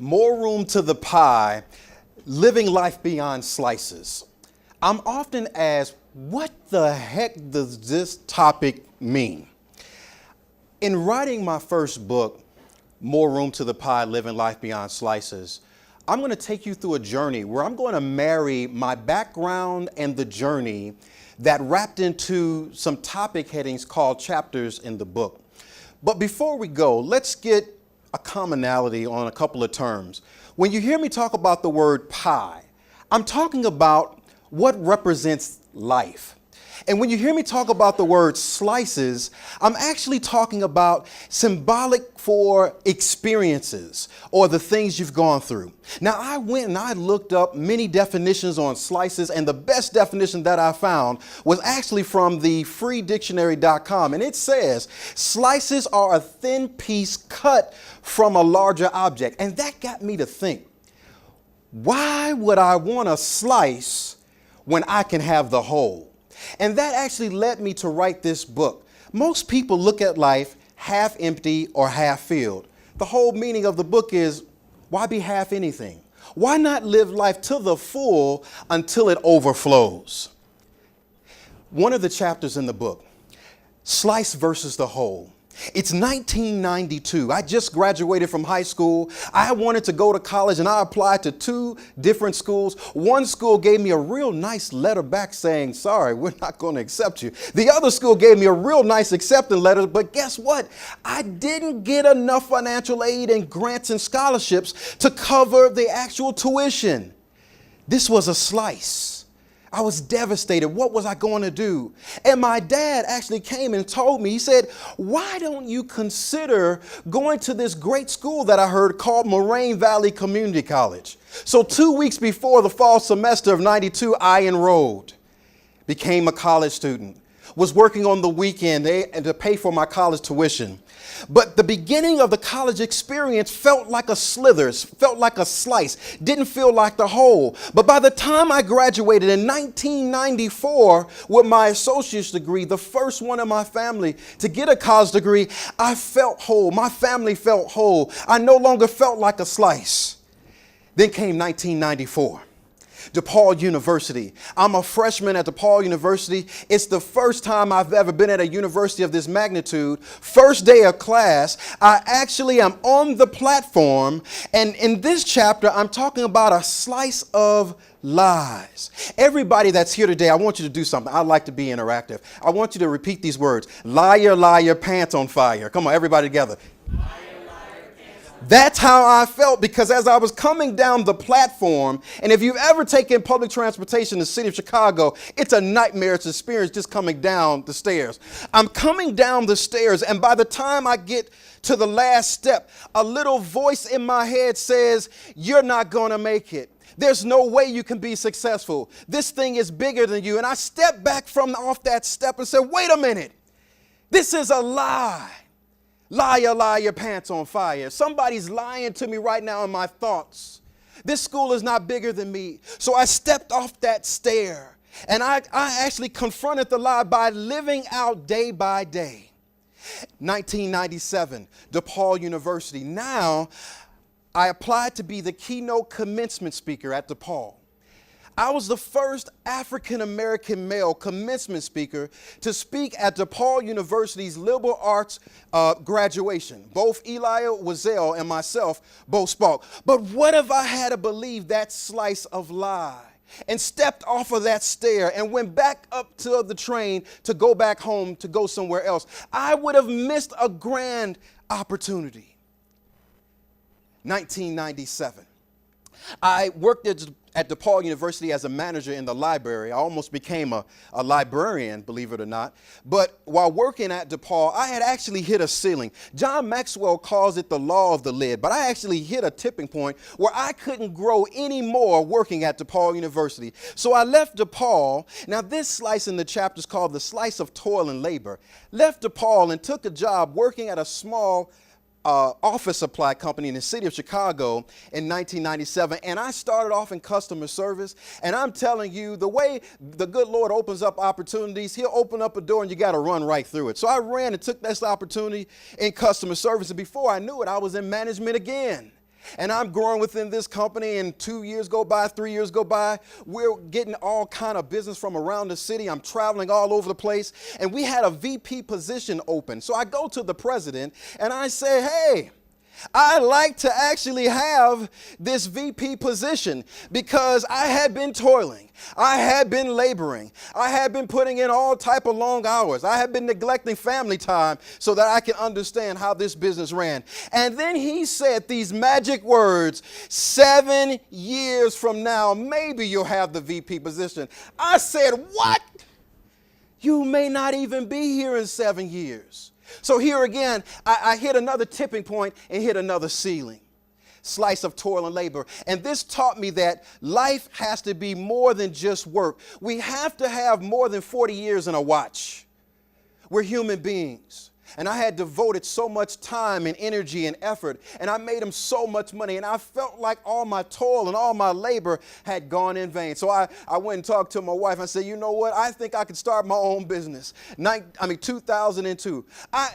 More room to the pie, living life beyond slices. I'm often asked, what the heck does this topic mean? In writing my first book, More Room to the Pie, Living Life Beyond Slices, I'm going to take you through a journey where I'm going to marry my background and the journey that wrapped into some topic headings called chapters in the book. But before we go, let's get a commonality on a couple of terms. When you hear me talk about the word pie, I'm talking about what represents life. And when you hear me talk about the word slices, I'm actually talking about symbolic for experiences or the things you've gone through. Now, I went and I looked up many definitions on slices, and the best definition that I found was actually from the freedictionary.com. And it says, slices are a thin piece cut from a larger object. And that got me to think, why would I want a slice when I can have the whole? And that actually led me to write this book. Most people look at life half empty or half filled. The whole meaning of the book is, why be half anything? Why not live life to the full until it overflows? One of the chapters in the book, slice versus the whole. It's 1992. I just graduated from high school. I wanted to go to college and I applied to two different schools. One school gave me a real nice letter back saying, sorry, we're not going to accept you. The other school gave me a real nice acceptance letter, but guess what? I didn't get enough financial aid and grants and scholarships to cover the actual tuition. This was a slice. I was devastated. What was I going to do? And my dad actually came and told me, he said, why don't you consider going to this great school that I heard called Moraine Valley Community College? So 2 weeks before the fall semester of 92, I enrolled, became a college student, was working on the weekend to pay for my college tuition. But the beginning of the college experience felt like a slithers, felt like a slice, didn't feel like the whole. But by the time I graduated in 1994 with my associate's degree, the first one in my family to get a college degree, I felt whole. My family felt whole. I no longer felt like a slice. Then came 1994. DePaul University. I'm a freshman at DePaul University. It's the first time I've ever been at a university of this magnitude. First day of class, I actually am on the platform, and in this chapter, I'm talking about a slice of lies. Everybody that's here today, I want you to do something. I like to be interactive. I want you to repeat these words. Liar, liar, pants on fire. Come on, everybody together. That's how I felt, because as I was coming down the platform, and if you've ever taken public transportation in the city of Chicago, it's a nightmarish experience just coming down the stairs. I'm coming down the stairs, and by the time I get to the last step, a little voice in my head says, you're not going to make it. There's no way you can be successful. This thing is bigger than you. And I stepped back from off that step and said, wait a minute. This is a lie. Liar, liar, pants on fire. Somebody's lying to me right now in my thoughts. This school is not bigger than me. So I stepped off that stair, and I actually confronted the lie by living out day by day. 1997, DePaul University. Now, I applied to be the keynote commencement speaker at DePaul. I was the first African-American male commencement speaker to speak at DePaul University's liberal arts graduation. Both Eli Wiesel and myself both spoke. But what if I had to believe that slice of lie and stepped off of that stair and went back up to the train to go back home to go somewhere else? I would have missed a grand opportunity. 1997. I worked at DePaul University as a manager in the library. I almost became a librarian, believe it or not. But while working at DePaul, I had actually hit a ceiling. John Maxwell calls it the law of the lid, but I actually hit a tipping point where I couldn't grow anymore working at DePaul University. So I left DePaul. Now this slice in the chapter is called the slice of toil and labor. Left DePaul and took a job working at a small office supply company in the city of Chicago in 1997. And I started off in customer service. And I'm telling you, the way the good Lord opens up opportunities, he'll open up a door and you got to run right through it. So I ran and took this opportunity in customer service. And before I knew it, I was in management again. And I'm growing within this company, and 2 years go by, 3 years go by. We're getting all kind of business from around the city. I'm traveling all over the place. And we had a VP position open. So I go to the president and I say, hey, I'd like to actually have this VP position because I had been toiling. I had been laboring. I had been putting in all type of long hours. I had been neglecting family time so that I can understand how this business ran. And then he said these magic words, 7 years from now, maybe you'll have the VP position. I said, what? You may not even be here in 7 years. So here again, I hit another tipping point and hit another ceiling. Slice of toil and labor. And this taught me that life has to be more than just work. We have to have more than 40 years in a watch. We're human beings. And I had devoted so much time and energy and effort, and I made him so much money, and I felt like all my toil and all my labor had gone in vain. So I went and talked to my wife. I said, you know what? I think I could start my own business. 2002.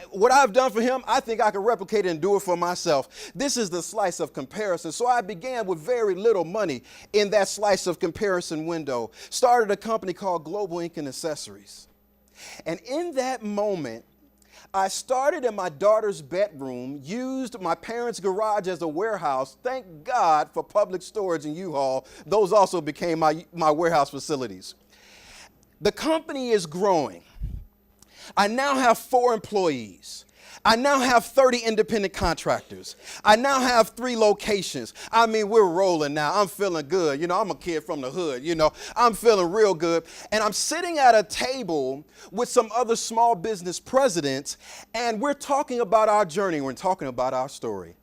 What I've done for him, I think I could replicate it and do it for myself. This is the slice of comparison. So I began with very little money in that slice of comparison window. Started a company called Global Ink and Accessories. And in that moment, I started in my daughter's bedroom, used my parents' garage as a warehouse. Thank God for public storage and U-Haul. Those also became my warehouse facilities. The company is growing. I now have 4 employees. I now have 30 independent contractors. I now have 3 locations. I mean, we're rolling now. I'm feeling good. You know, I'm a kid from the hood. You know, I'm feeling real good. And I'm sitting at a table with some other small business presidents, and we're talking about our journey. We're talking about our story.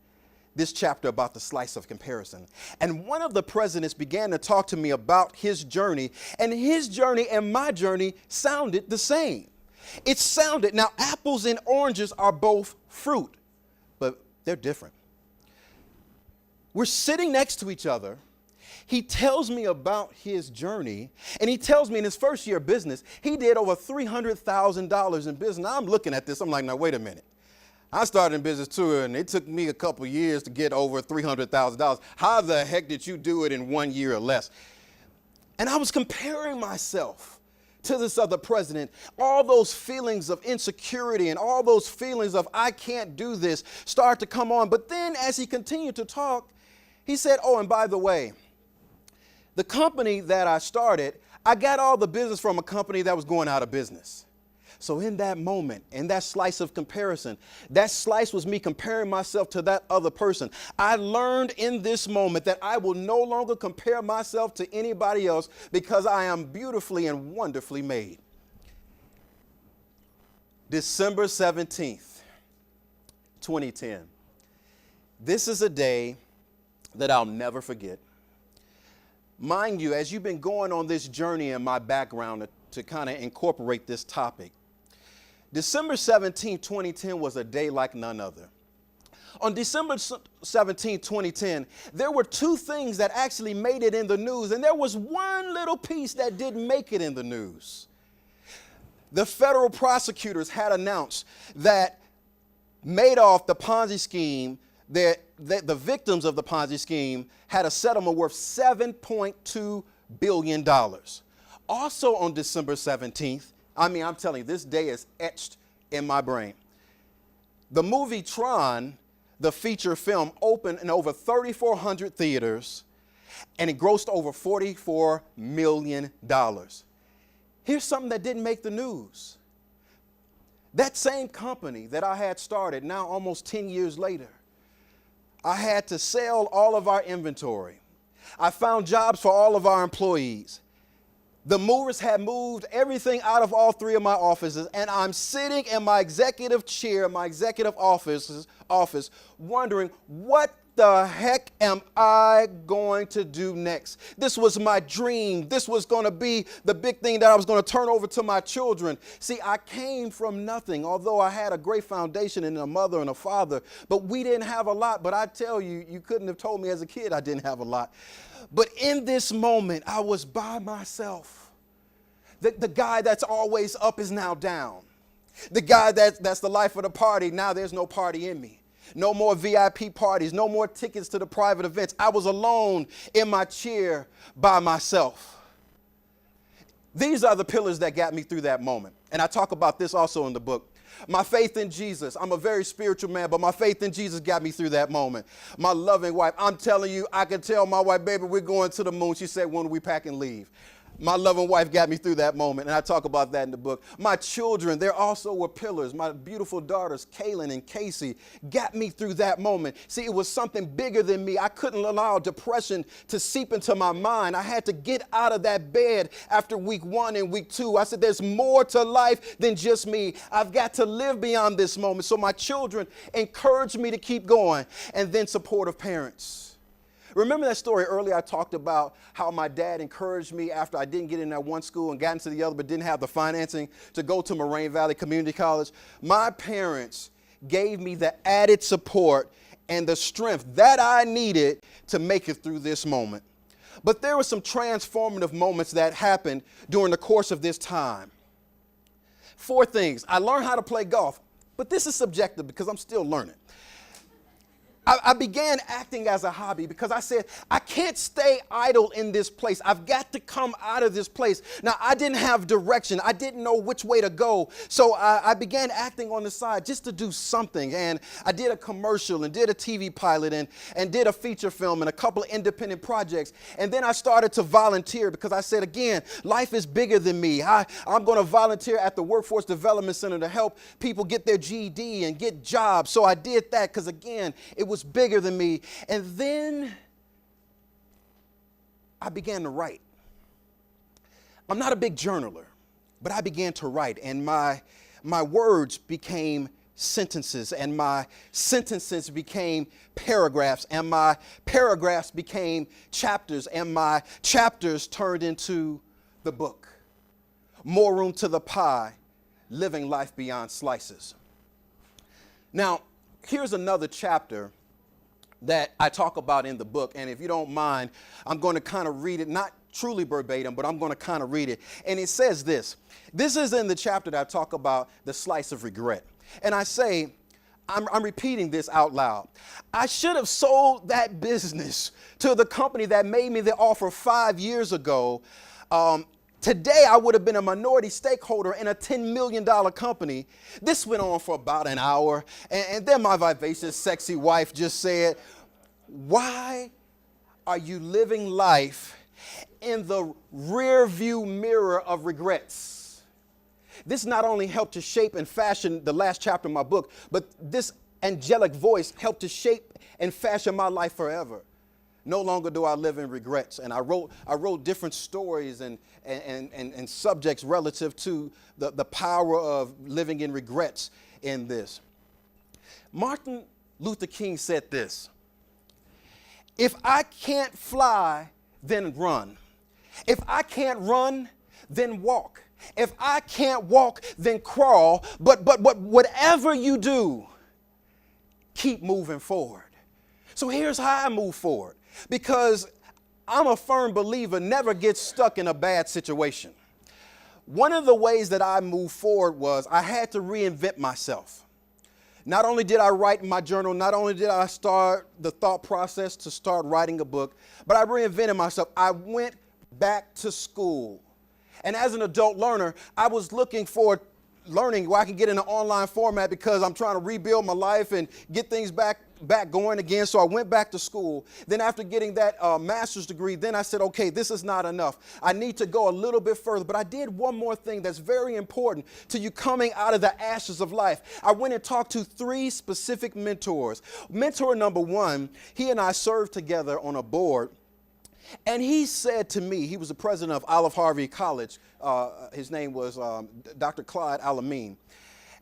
This chapter about the slice of comparison. And one of the presidents began to talk to me about his journey, and his journey and my journey sounded the same. It sounded, now apples and oranges are both fruit, but they're different. We're sitting next to each other. He tells me about his journey, and he tells me in his first year of business, he did over $300,000 in business. Now I'm looking at this, I'm like, now wait a minute. I started in business too, and it took me a couple years to get over $300,000. How the heck did you do it in 1 year or less? And I was comparing myself to this other president. All those feelings of insecurity and all those feelings of I can't do this start to come on. But then as he continued to talk, he said, oh, and by the way, the company that I started, I got all the business from a company that was going out of business. So in that moment, in that slice of comparison, that slice was me comparing myself to that other person. I learned in this moment that I will no longer compare myself to anybody else because I am beautifully and wonderfully made. December 17th, 2010. This is a day that I'll never forget. Mind you, as you've been going on this journey in my background to kind of incorporate this topic, December 17, 2010 was a day like none other. On December 17, 2010, there were 2 things that actually made it in the news, and there was one little piece that didn't make it in the news. The federal prosecutors had announced that Madoff, the Ponzi scheme, the victims of the Ponzi scheme had a settlement worth $7.2 billion. Also on December 17th, I'm telling you, this day is etched in my brain. The movie Tron, the feature film, opened in over 3,400 theaters, and it grossed over $44 million. Here's something that didn't make the news. That same company that I had started, now almost 10 years later, I had to sell all of our inventory. I found jobs for all of our employees. The movers had moved everything out of all 3 of my offices, and I'm sitting in my executive chair, my executive office, wondering, what the heck am I going to do next? This was my dream. This was going to be the big thing that I was going to turn over to my children. See, I came from nothing, although I had a great foundation in a mother and a father, but we didn't have a lot. But I tell you, you couldn't have told me as a kid I didn't have a lot. But in this moment, I was by myself. The guy that's always up is now down. The guy that's the life of the party, now there's no party in me. No more VIP parties, no more tickets to the private events. I was alone in my chair by myself. These are the pillars that got me through that moment. And I talk about this also in the book. My faith in Jesus. I'm a very spiritual man, but my faith in Jesus got me through that moment. My loving wife. I'm telling you, I can tell my wife, baby, we're going to the moon. She said, when we pack and leave? My loving wife got me through that moment, and I talk about that in the book. My children, they also were pillars. My beautiful daughters, Kaylin and Casey, got me through that moment. See, it was something bigger than me. I couldn't allow depression to seep into my mind. I had to get out of that bed after week 1 and week 2. I said, there's more to life than just me. I've got to live beyond this moment. So my children encouraged me to keep going, and then supportive parents. Remember that story earlier? I talked about how my dad encouraged me after I didn't get in that one school and got into the other, but didn't have the financing to go to Moraine Valley Community College. My parents gave me the added support and the strength that I needed to make it through this moment. But there were some transformative moments that happened during the course of this time. 4 things. I learned how to play golf, but this is subjective because I'm still learning. I began acting as a hobby because I said, I can't stay idle in this place. I've got to come out of this place. Now, I didn't have direction. I didn't know which way to go. So I began acting on the side just to do something. And I did a commercial and did a TV pilot and did a feature film and a couple of independent projects. And then I started to volunteer because I said, again, life is bigger than me. I'm going to volunteer at the Workforce Development Center to help people get their GED and get jobs. So I did that because, again, it was bigger than me. And then I began to write. I'm not a big journaler, but I began to write, and my words became sentences, and my sentences became paragraphs, and my paragraphs became chapters, and my chapters turned into the book. More Room to the Pie, Living Life Beyond Slices. Now, here's another chapter that I talk about in the book, and if you don't mind, I'm going to kind of read it, not truly verbatim, but I'm going to kind of read it. And it says this. This is in the chapter that I talk about the slice of regret. And I say, I'm repeating this out loud. I should have sold that business to the company that made me the offer 5 years ago. Today, I would have been a minority stakeholder in a $10 million company. This went on for about an hour. And then my vivacious, sexy wife just said, why are you living life in the rear view mirror of regrets? This not only helped to shape and fashion the last chapter of my book, but this angelic voice helped to shape and fashion my life forever. No longer do I live in regrets. And I wrote different stories and subjects relative to the power of living in regrets in this. Martin Luther King said this: if I can't fly, then run. If I can't run, then walk. If I can't walk, then crawl. But whatever you do, keep moving forward. So here's how I move forward. Because I'm a firm believer, never get stuck in a bad situation. One of the ways that I moved forward was I had to reinvent myself. Not only did I write in my journal, not only did I start the thought process to start writing a book, but I reinvented myself. I went back to school. And as an adult learner, I was looking for learning where I can get in an online format because I'm trying to rebuild my life and get things back going again. So I went back to school. Then after getting that master's degree, then I said, okay, this is not enough. I need to go a little bit further. But I did one more thing that's very important to you coming out of the ashes of life. I went and talked to 3 specific mentors. Mentor number 1, he and I served together on a board. And he said to me, he was the president of Olive Harvey College. His name was Dr. Clyde Alameen.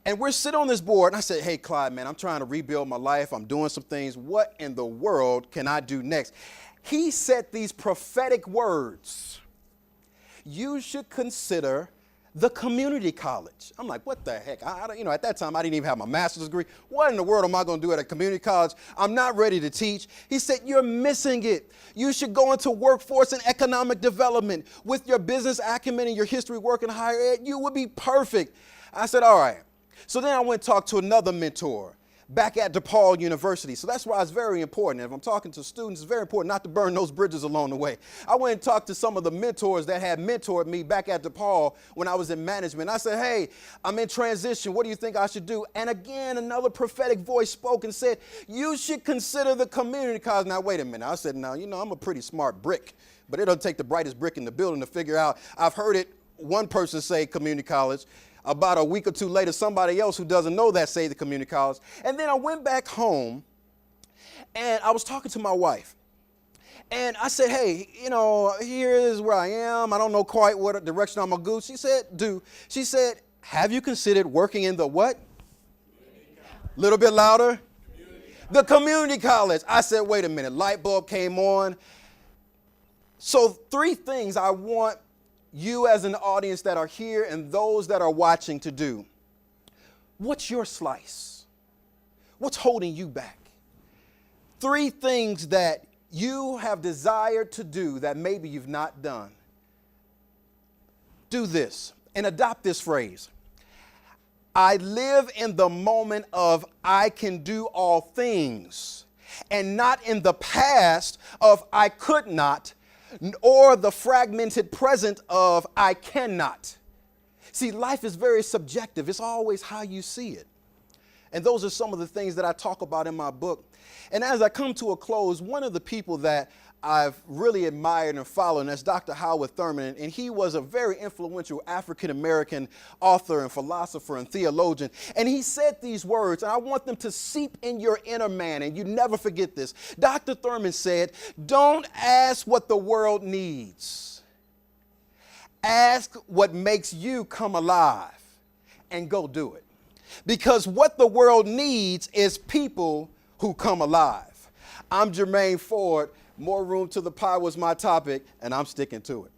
And we're sitting on this board, and I said, hey, Clyde, man, I'm trying to rebuild my life. I'm doing some things. What in the world can I do next? He said these prophetic words: you should consider the community college. I'm like, what the heck? At that time, I didn't even have my master's degree. What in the world am I going to do at a community college? I'm not ready to teach. He said, you're missing it. You should go into workforce and economic development. With your business acumen and your history working higher ed, you would be perfect. I said, all right. So then I went and talked to another mentor, back at DePaul University. So that's why it's very important. If I'm talking to students, it's very important not to burn those bridges along the way. I went and talked to some of the mentors that had mentored me back at DePaul when I was in management. I said, hey, I'm in transition. What do you think I should do? And again, another prophetic voice spoke and said, you should consider the community college. Now, wait a minute. I said, now, I'm a pretty smart brick, but it doesn't take the brightest brick in the building to figure out. I've heard it, one person say community college. About a week or two later, somebody else who doesn't know that say the community college. And then I went back home and I was talking to my wife. And I said, hey, here is where I am. I don't know quite what direction I'm going to go. She said, have you considered working in the what? Little bit louder. The community college. I said, wait a minute. Light bulb came on. So 3 things I want you as an audience that are here and those that are watching to do. What's your slice? What's holding you back? 3 things that you have desired to do that maybe you've not done. Do this and adopt this phrase. I live in the moment of I can do all things, and not in the past of I could not, or the fragmented present of I cannot. See, life is very subjective. It's always how you see it. And those are some of the things that I talk about in my book. And as I come to a close, one of the people that I've really admired and followed, and that's Dr. Thurman, and he was a very influential African-American author and philosopher and theologian. And he said these words, and I want them to seep in your inner man, and you never forget this. Dr. Thurman said, don't ask what the world needs. Ask what makes you come alive, and go do it. Because what the world needs is people who come alive. I'm Jermaine Ford. More room to the pie was my topic, and I'm sticking to it.